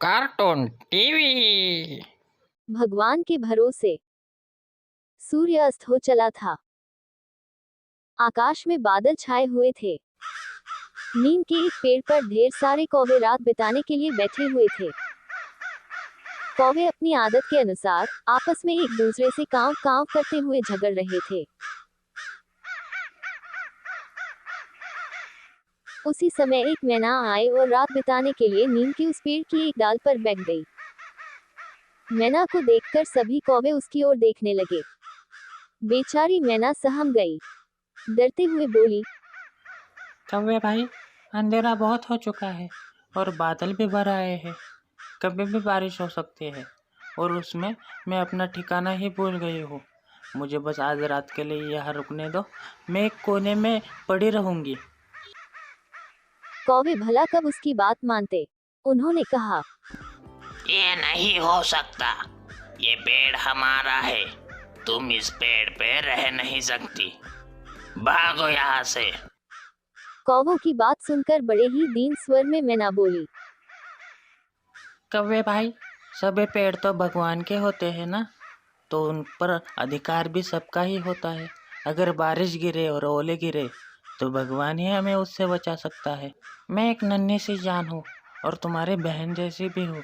Cartoon TV. भगवान के भरोसे सूर्य अस्त हो चला था। आकाश में बादल छाए हुए थे। नीम के एक पेड़ पर ढेर सारे कौवे रात बिताने के लिए बैठे हुए थे। कौवे अपनी आदत के अनुसार आपस में एक दूसरे से कांव कांव करते हुए झगड़ रहे थे। उसी समय एक मैना आए और रात बिताने के लिए नीम के उस पेड़ की एक डाल पर बैठ गई। मैना को देखकर सभी कौवे उसकी ओर देखने लगे। बेचारी मैना सहम गई। डरते हुए बोली, कौवे भाई, अंधेरा बहुत हो चुका है और बादल भी भर आए हैं। कभी भी बारिश हो सकती है और उसमें मैं अपना ठिकाना ही भूल गई हूँ। मुझे बस आज रात के लिए यहाँ रुकने दो। मैं एक कोने में पड़ी रहूंगी। कौवे भला कब उसकी बात मानते। उन्होंने कहा, ये नहीं हो सकता, ये पेड़ हमारा है, तुम इस पेड़ पे रह नहीं सकती, भागो यहाँ से। कौवों की बात सुनकर बड़े ही दीन स्वर में मैना बोली, कौवे भाई, सभी पेड़ तो भगवान के होते हैं ना, तो उन पर अधिकार भी सबका ही होता है। अगर बारिश गिरे और ओले गिरे तो भगवान ही हमें उससे बचा सकता है। मैं एक नन्ही सी जान हूँ और तुम्हारी बहन जैसी भी हूँ।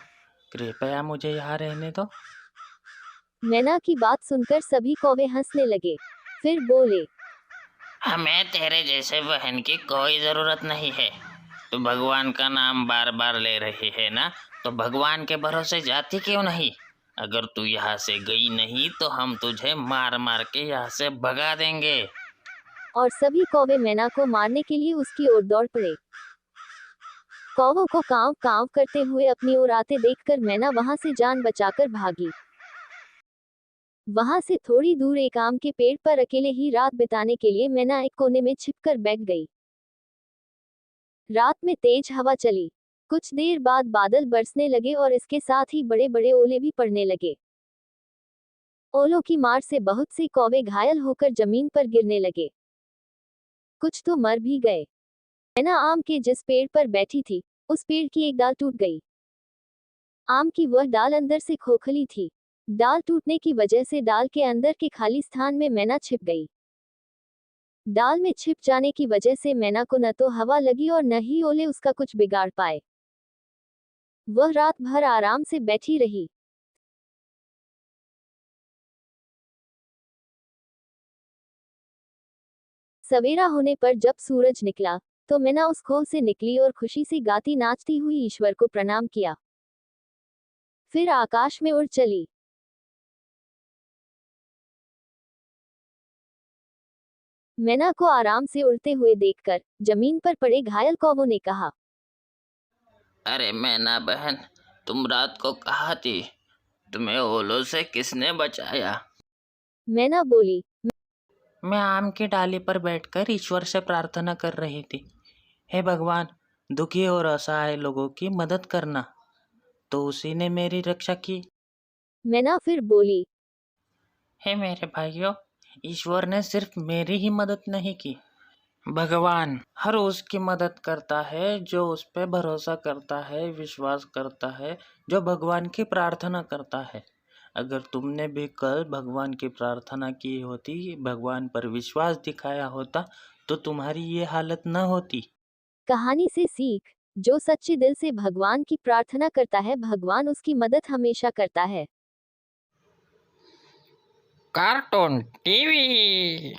कृपया मुझे यहाँ रहने दो। मैना की बात सुनकर सभी कौवे हंसने लगे। फिर बोले, हमें तेरे जैसे बहन की कोई जरूरत नहीं है। तू भगवान का नाम बार बार ले रही है ना, तो भगवान के भरोसे जाती क्यों नहीं? अगर तू यहाँ से गई नहीं तो हम तुझे मार मार के यहाँ से भगा देंगे। और सभी कौवे मैना को मारने के लिए उसकी ओर दौड़ पड़े। कौवों को कांव कांव करते हुए अपनी ओर आते देखकर मैना वहां से जान बचाकर भागी। वहां से थोड़ी दूर एक आम के पेड़ पर अकेले ही रात बिताने के लिए मैना एक कोने में छिपकर बैठ गई। रात में तेज हवा चली। कुछ देर बाद बादल बरसने लगे और इसके साथ ही बड़े बड़े ओले भी पड़ने लगे। ओलों की मार से बहुत से कौवे घायल होकर जमीन पर गिरने लगे। कुछ तो मर भी गए। मैना आम के जिस पेड़ पर बैठी थी, उस पेड़ की एक डाल टूट गई। आम की वह डाल अंदर से खोखली थी। डाल टूटने की वजह से डाल के अंदर के खाली स्थान में मैना छिप गई। डाल में छिप जाने की वजह से मैना को न तो हवा लगी और न ही ओले उसका कुछ बिगाड़ पाए। वह रात भर आराम से बैठी रही। सवेरा होने पर जब सूरज निकला, तो मैना उस खोह से निकली और खुशी से गाती नाचती हुई ईश्वर को प्रणाम किया। फिर आकाश में उड़ चली। मैना को आराम से उड़ते हुए देखकर जमीन पर पड़े घायल कौवों ने कहा, अरे मैना बहन, तुम रात को कहाँ थी? तुम्हें ओलों से किसने बचाया? मैना बोली, मैं आम की डाली पर बैठकर ईश्वर से प्रार्थना कर रही थी, हे भगवान, दुखी और असहाय लोगों की मदद करना। तो उसी ने मेरी रक्षा की। मैना फिर बोली, हे मेरे भाइयों, ईश्वर ने सिर्फ मेरी ही मदद नहीं की। भगवान हर उसकी मदद करता है जो उस पर भरोसा करता है, विश्वास करता है, जो भगवान की प्रार्थना करता है। अगर तुमने भी कल भगवान की प्रार्थना की होती, भगवान पर विश्वास दिखाया होता, तो तुम्हारी ये हालत न होती। कहानी से सीख, जो सच्चे दिल से भगवान की प्रार्थना करता है, भगवान उसकी मदद हमेशा करता है। Cartoon TV.